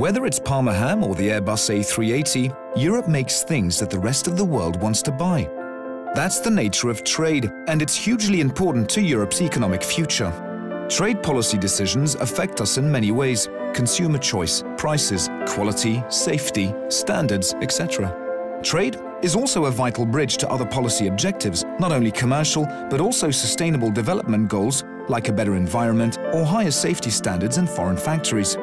Whether it's Parma ham or the Airbus A380, Europe makes things that the rest of the world wants to buy. That's the nature of trade, and it's hugely important to Europe's economic future. Trade policy decisions affect us in many ways: consumer choice, prices, quality, safety, standards, etc. Trade is also a vital bridge to other policy objectives, not only commercial, but also sustainable development goals like a better environment or higher safety standards in foreign factories.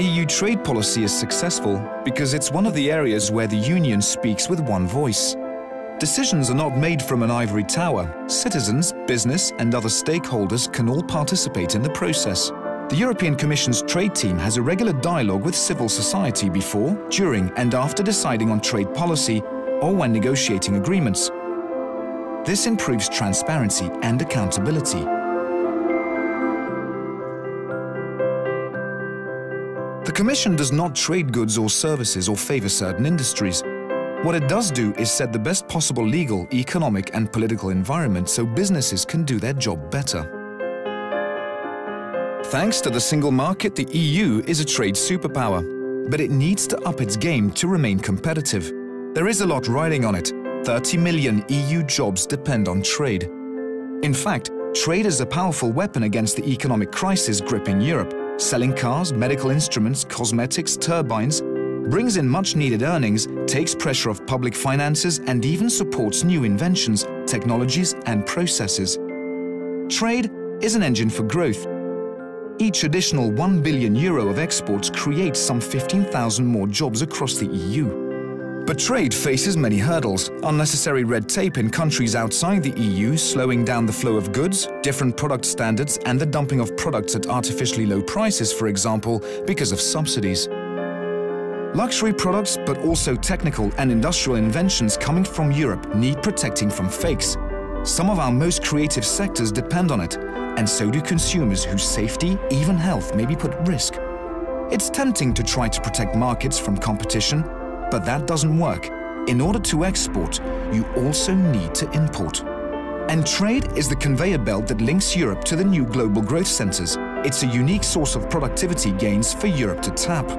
EU trade policy is successful because it's one of the areas where the Union speaks with one voice. Decisions are not made from an ivory tower. Citizens, business, and other stakeholders can all participate in the process. The European Commission's trade team has a regular dialogue with civil society before, during, and after deciding on trade policy or when negotiating agreements. This improves transparency and accountability. The Commission does not trade goods or services or favor certain industries. What it does do is set the best possible legal, economic, and political environment so businesses can do their job better. Thanks to the single market, the EU is a trade superpower, but it needs to up its game to remain competitive. There is a lot riding on it. 30 million EU jobs depend on trade. In fact, trade is a powerful weapon against the economic crisis gripping Europe. Selling cars, medical instruments, cosmetics, turbines, brings in much-needed earnings, takes pressure off public finances, and even supports new inventions, technologies, and processes. Trade is an engine for growth. Each additional €1 billion of exports creates some 15,000 more jobs across the EU. But trade faces many hurdles: unnecessary red tape in countries outside the EU, slowing down the flow of goods, different product standards, and the dumping of products at artificially low prices, for example, because of subsidies. Luxury products, but also technical and industrial inventions coming from Europe, need protecting from fakes. Some of our most creative sectors depend on it, and so do consumers whose safety, even health, may be put at risk. It's tempting to try to protect markets from competition, but that doesn't work. In order to export, you also need to import. And trade is the conveyor belt that links Europe to the new global growth centers. It's a unique source of productivity gains for Europe to tap.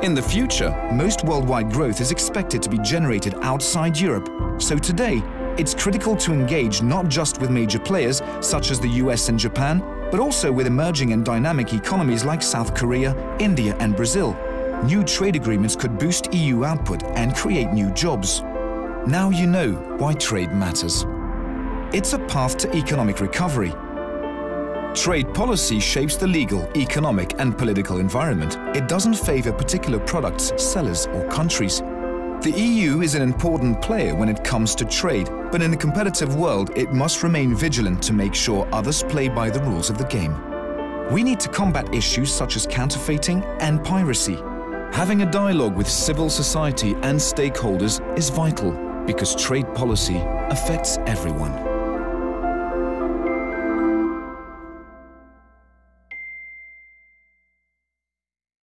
In the future, most worldwide growth is expected to be generated outside Europe. So today, it's critical to engage not just with major players such as the US and Japan, but also with emerging and dynamic economies like South Korea, India, and Brazil. New trade agreements could boost EU output and create new jobs. Now you know why trade matters. It's a path to economic recovery. Trade policy shapes the legal, economic, and political environment. It doesn't favor particular products, sellers, or countries. The EU is an important player when it comes to trade, but in a competitive world, it must remain vigilant to make sure others play by the rules of the game. We need to combat issues such as counterfeiting and piracy. Having a dialogue with civil society and stakeholders is vital because trade policy affects everyone.